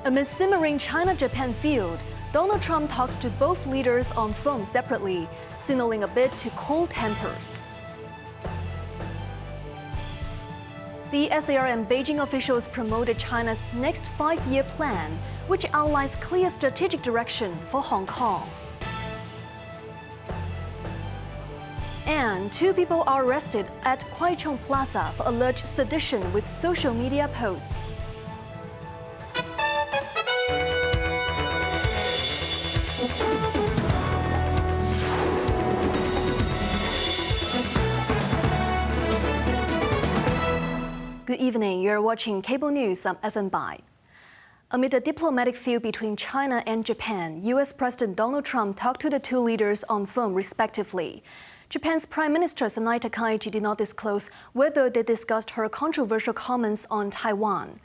Amid simmering China-Japan feud, Donald Trump talks to both leaders on phone separately, signaling a bid to cool tempers. The SAR and Beijing officials promoted China's next 5-year plan, which outlines clear strategic direction for Hong Kong. And 2 people are arrested at Kwai Chung Plaza for alleged sedition with social media posts. Good evening, you're watching Cable News. I'm Evan Bai. Amid the diplomatic feud between China and Japan, U.S. President Donald Trump talked to the 2 leaders on phone respectively. Japan's Prime Minister Sanai Takaichi did not disclose whether they discussed her controversial comments on Taiwan.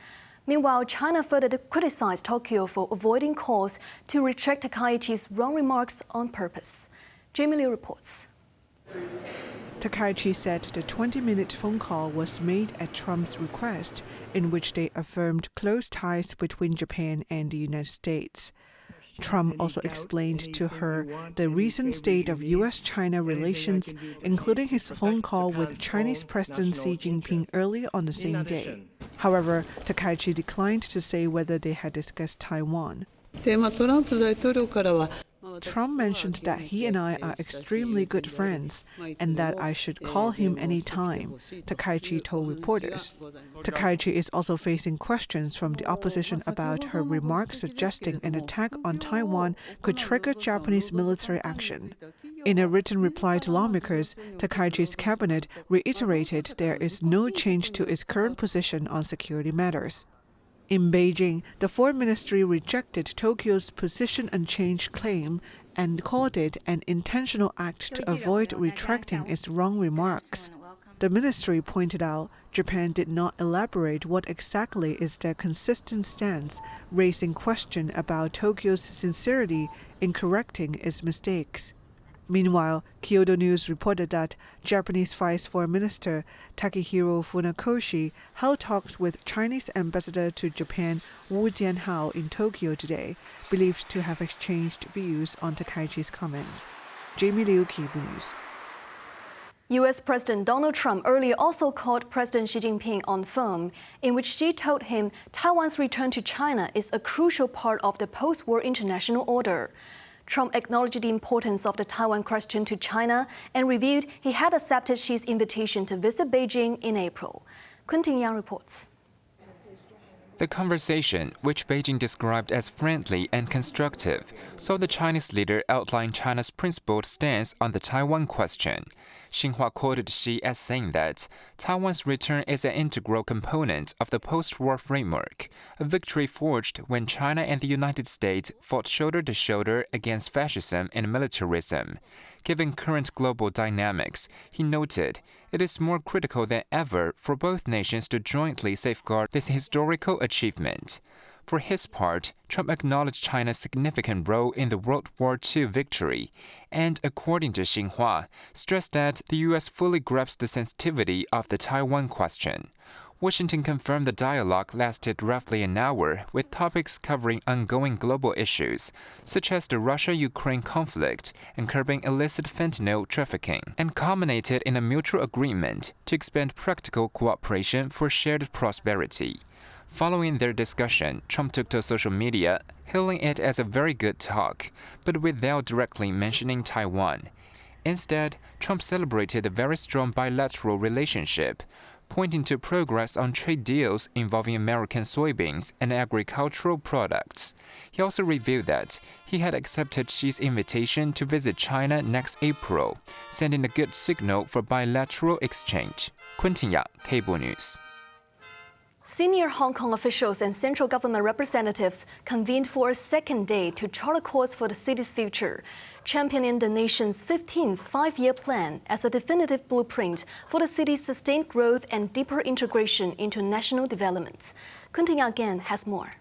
Meanwhile, China further criticized Tokyo for avoiding calls to retract Takaichi's wrong remarks on purpose. Jamie Liu reports. Takaichi said the 20-minute phone call was made at Trump's request, in which they affirmed close ties between Japan and the United States. Trump also explained to her the recent state of U.S.-China relations, including his phone call with Chinese President Xi Jinping earlier on the same day. However, Takaichi declined to say whether they had discussed Taiwan. Trump mentioned that he and I are extremely good friends and that I should call him any time, Takaichi told reporters. Takaichi is also facing questions from the opposition about her remarks suggesting an attack on Taiwan could trigger Japanese military action. In a written reply to lawmakers, Takaichi's cabinet reiterated there is no change to its current position on security matters. In Beijing, the Foreign Ministry rejected Tokyo's position unchanged claim and called it an intentional act to avoid retracting its wrong remarks. The ministry pointed out Japan did not elaborate what exactly is their consistent stance, raising question about Tokyo's sincerity in correcting its mistakes. Meanwhile, Kyodo News reported that Japanese Vice Foreign Minister Takehiro Funakoshi held talks with Chinese ambassador to Japan Wu Jianhao in Tokyo today, believed to have exchanged views on Takaichi's comments. Jamie Liu, Cable News. U.S. President Donald Trump earlier also called President Xi Jinping on phone, in which Xi told him Taiwan's return to China is a crucial part of the post-war international order. Trump acknowledged the importance of the Taiwan question to China and revealed he had accepted Xi's invitation to visit Beijing in April. Quentin Yang reports. The conversation, which Beijing described as friendly and constructive, saw the Chinese leader outline China's principled stance on the Taiwan question. Xinhua quoted Xi as saying that Taiwan's return is an integral component of the post-war framework, a victory forged when China and the United States fought shoulder to shoulder against fascism and militarism. Given current global dynamics, he noted, it is more critical than ever for both nations to jointly safeguard this historical achievement. For his part, Trump acknowledged China's significant role in the World War II victory and, according to Xinhua, stressed that the U.S. fully grasps the sensitivity of the Taiwan question. Washington confirmed the dialogue lasted roughly an hour, with topics covering ongoing global issues, such as the Russia-Ukraine conflict and curbing illicit fentanyl trafficking, and culminated in a mutual agreement to expand practical cooperation for shared prosperity. Following their discussion, Trump took to social media, hailing it as a very good talk, but without directly mentioning Taiwan. Instead, Trump celebrated a very strong bilateral relationship, pointing to progress on trade deals involving American soybeans and agricultural products. He also revealed that he had accepted Xi's invitation to visit China next April, sending a good signal for bilateral exchange. Quentin Yang, Cable News. Senior Hong Kong officials and central government representatives convened for a second day to chart a course for the city's future, championing the nation's 15th 5-year plan as a definitive blueprint for the city's sustained growth and deeper integration into national development. Quentin again has more.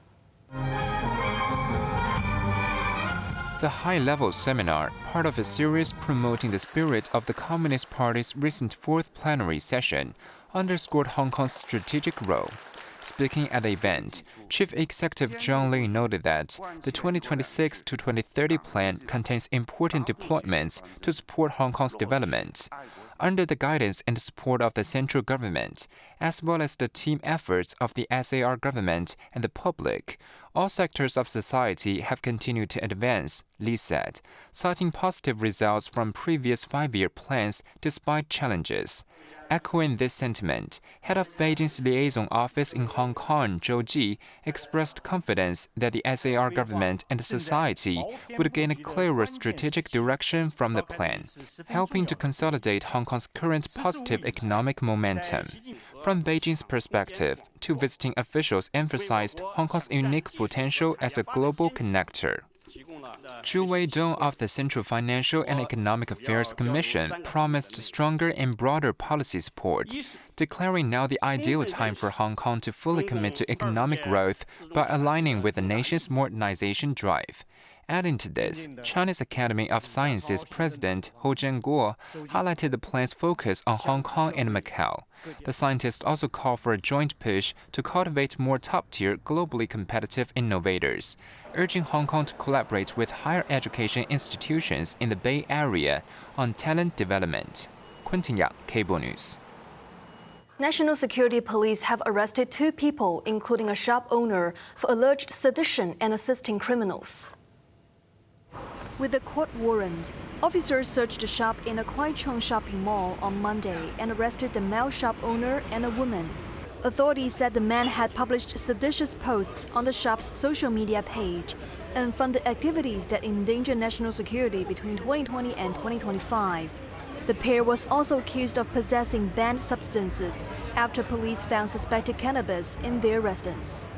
The high-level seminar, part of a series promoting the spirit of the Communist Party's recent 4th plenary session, underscored Hong Kong's strategic role. Speaking at the event, Chief Executive Zhang Li noted that the 2026 to 2030 plan contains important deployments to support Hong Kong's development. Under the guidance and support of the central government, as well as the team efforts of the SAR government and the public, all sectors of society have continued to advance, Li said, citing positive results from previous 5-year plans despite challenges. Echoing this sentiment, head of Beijing's liaison office in Hong Kong, Zhou Ji, expressed confidence that the SAR government and society would gain a clearer strategic direction from the plan, helping to consolidate Hong Kong's current positive economic momentum. From Beijing's perspective, two visiting officials emphasized Hong Kong's unique potential as a global connector. Zhu Weidong of the Central Financial and Economic Affairs Commission promised stronger and broader policy support, declaring now the ideal time for Hong Kong to fully commit to economic growth by aligning with the nation's modernization drive. Adding to this, Chinese Academy of Sciences President Hou Zhenguo highlighted the plan's focus on Hong Kong and Macau. The scientist also called for a joint push to cultivate more top-tier, globally competitive innovators, urging Hong Kong to collaborate with higher education institutions in the Bay Area on talent development. Quentin Yang, Cable News. National Security Police have arrested 2 people, including a shop owner, for alleged sedition and assisting criminals. With a court warrant, officers searched a shop in a Kwai Chung shopping mall on Monday and arrested the male shop owner and a woman. Authorities said the man had published seditious posts on the shop's social media page and funded activities that endanger national security between 2020 and 2025. The pair was also accused of possessing banned substances after police found suspected cannabis in their residence.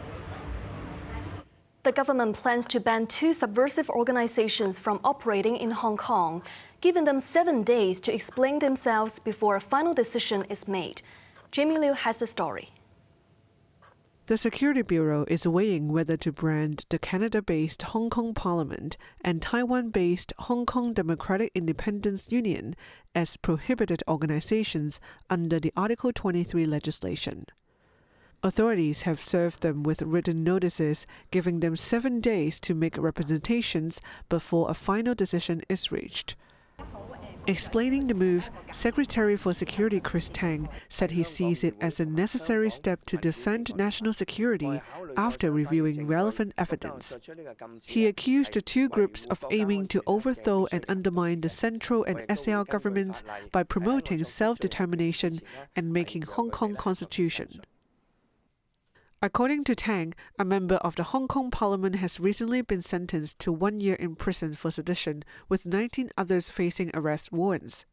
The government plans to ban 2 subversive organizations from operating in Hong Kong, giving them 7 days to explain themselves before a final decision is made. Jamie Liu has the story. The Security Bureau is weighing whether to brand the Canada-based Hong Kong Parliament and Taiwan-based Hong Kong Democratic Independence Union as prohibited organizations under the Article 23 legislation. Authorities have served them with written notices, giving them 7 days to make representations before a final decision is reached. Explaining the move, Secretary for Security Chris Tang said he sees it as a necessary step to defend national security after reviewing relevant evidence. He accused the 2 groups of aiming to overthrow and undermine the central and SAR governments by promoting self-determination and making Hong Kong constitution. According to Tang, a member of the Hong Kong Parliament has recently been sentenced to 1 year in prison for sedition, with 19 others facing arrest warrants.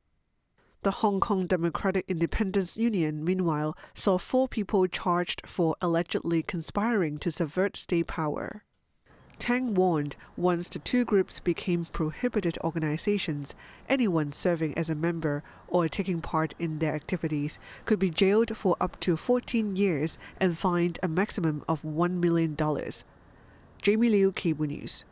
The Hong Kong Democratic Independence Union, meanwhile, saw 4 people charged for allegedly conspiring to subvert state power. Tang warned once the 2 groups became prohibited organizations, anyone serving as a member or taking part in their activities could be jailed for up to 14 years and fined a maximum of $1 million. Jamie Liu, Cable News.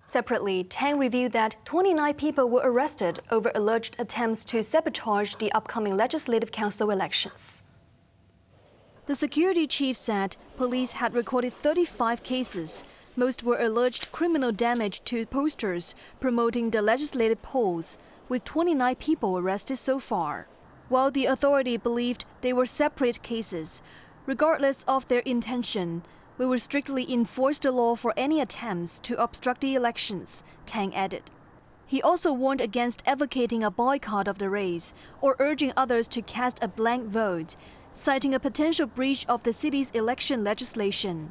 Separately, Tang revealed that 29 people were arrested over alleged attempts to sabotage the upcoming Legislative Council elections. The security chief said police had recorded 35 cases. Most were alleged criminal damage to posters promoting the legislative polls, with 29 people arrested so far. While the authority believed they were separate cases, regardless of their intention, we will strictly enforce the law for any attempts to obstruct the elections, Tang added. He also warned against advocating a boycott of the race or urging others to cast a blank vote, citing a potential breach of the city's election legislation.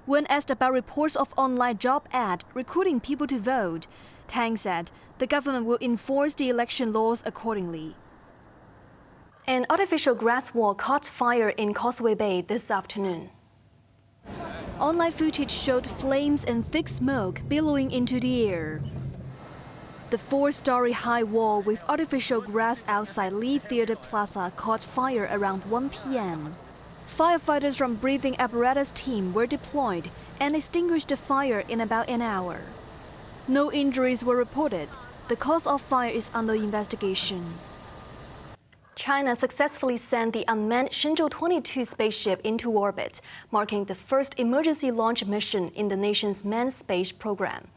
When asked about reports of online job ad recruiting people to vote, Tang said the government will enforce the election laws accordingly. An artificial grass wall caught fire in Causeway Bay this afternoon. Online footage showed flames and thick smoke billowing into the air. The 4-story high wall with artificial grass outside Lee Theatre Plaza caught fire around 1 p.m. Firefighters from breathing apparatus team were deployed and extinguished the fire in about an hour. No injuries were reported. The cause of fire is under investigation. China successfully sent the unmanned Shenzhou-22 spaceship into orbit, marking the first emergency launch mission in the nation's manned space program.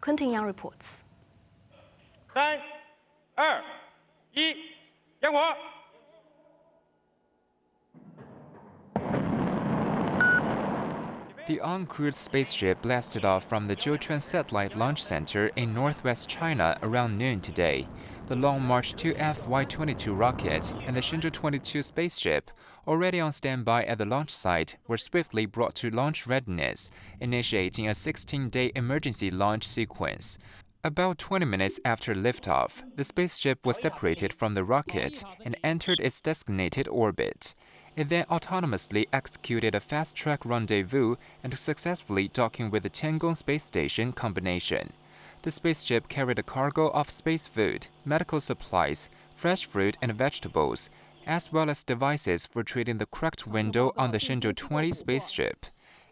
Quentin Yang reports. 3、2、1，点火！ The uncrewed spaceship blasted off from the Jiuquan Satellite Launch Center in northwest China around noon today. The Long March 2 FY-22 rocket and the Shenzhou-22 spaceship, already on standby at the launch site, were swiftly brought to launch readiness, initiating a 16-day emergency launch sequence. About 20 minutes after liftoff, the spaceship was separated from the rocket and entered its designated orbit. It then autonomously executed a fast-track rendezvous and successfully docking with the Tiangong Space Station combination. The spaceship carried a cargo of space food, medical supplies, fresh fruit and vegetables, as well as devices for treating the cracked window on the Shenzhou-20 spaceship.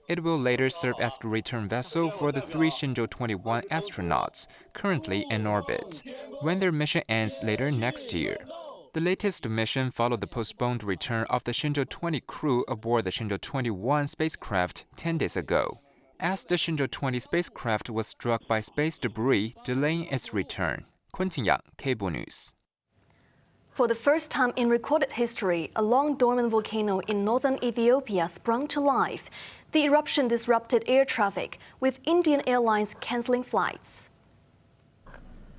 It will later serve as the return vessel for the 3 Shenzhou-21 astronauts currently in orbit, when their mission ends later next year. The latest mission followed the postponed return of the Shenzhou-20 crew aboard the Shenzhou-21 spacecraft 10 days ago, as the Shenzhou-20 spacecraft was struck by space debris, delaying its return. Quentin Yang, Cable News. For the first time in recorded history, a long-dormant volcano in northern Ethiopia sprung to life. The eruption disrupted air traffic, with Indian Airlines canceling flights.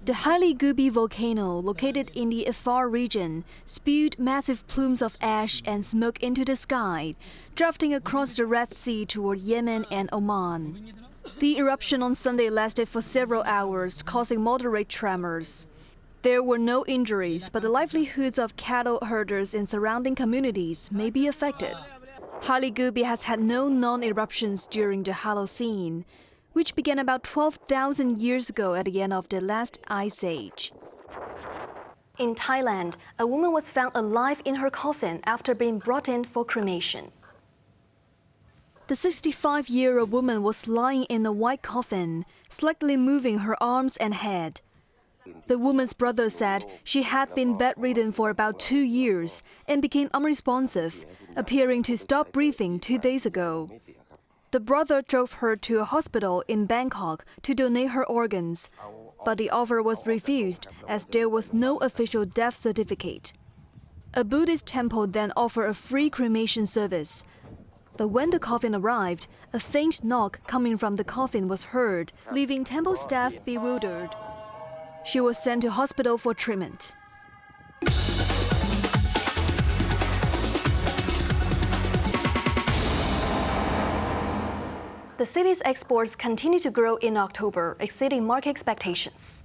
The HOYIBC volcano, located in the Afar region, spewed massive plumes of ash and smoke into the sky, drifting across the Red Sea toward Yemen and Oman. The eruption on Sunday lasted for several hours, causing moderate tremors. There were no injuries, but the livelihoods of cattle herders in surrounding communities may be affected. HOYIBC has had no non-eruptions during the Holocene, which began about 12,000 years ago at the end of the last ice age. In Thailand, a woman was found alive in her coffin after being brought in for cremation. The 65-year-old woman was lying in a white coffin, slightly moving her arms and head. The woman's brother said she had been bedridden for about 2 years and became unresponsive, appearing to stop breathing 2 days ago. The brother drove her to a hospital in Bangkok to donate her organs, but the offer was refused as there was no official death certificate. A Buddhist temple then offered a free cremation service. But when the coffin arrived, a faint knock coming from the coffin was heard, leaving temple staff bewildered. She was sent to hospital for treatment. The city's exports continue to grow in October, exceeding market expectations.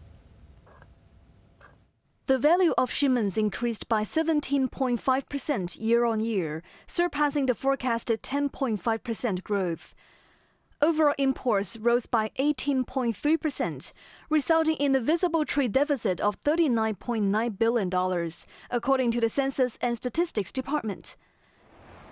The value of shipments increased by 17.5% year-on-year, surpassing the forecasted 10.5% growth. Overall imports rose by 18.3%, resulting in a visible trade deficit of $39.9 billion, according to the Census and Statistics Department.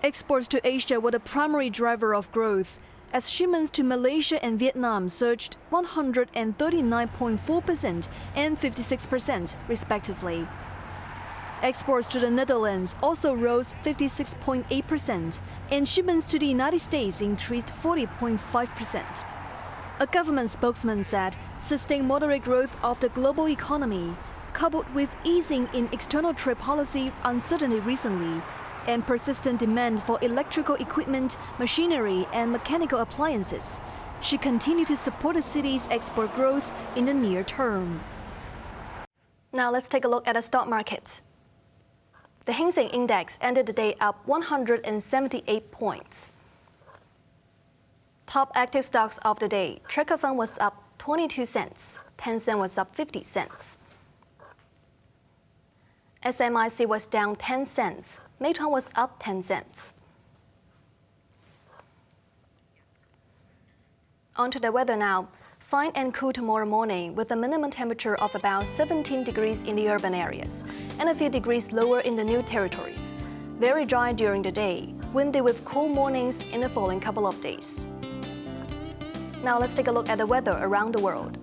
Exports to Asia were the primary driver of growth, as shipments to Malaysia and Vietnam surged 139.4% and 56%, respectively. Exports to the Netherlands also rose 56.8%, and shipments to the United States increased 40.5%. A government spokesman said sustained moderate growth of the global economy, coupled with easing in external trade policy uncertainty recently, and persistent demand for electrical equipment, machinery, and mechanical appliances, should continue to support the city's export growth in the near term. Now let's take a look at the stock market. The Hang Seng Index ended the day up 178 points. Top active stocks of the day: Tracker Fund was up 22 cents, Tencent was up 50 cents. SMIC was down 10 cents, Meituan was up 10 cents. On to the weather now. Fine and cool tomorrow morning with a minimum temperature of about 17 degrees in the urban areas and a few degrees lower in the new territories. Very dry during the day, windy with cool mornings in the following couple of days. Now let's take a look at the weather around the world.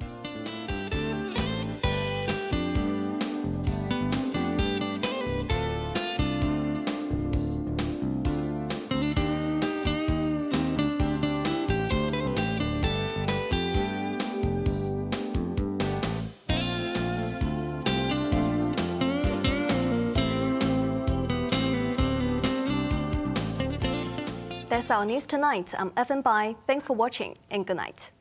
That's our news tonight. I'm Evan Bai. Thanks for watching and good night.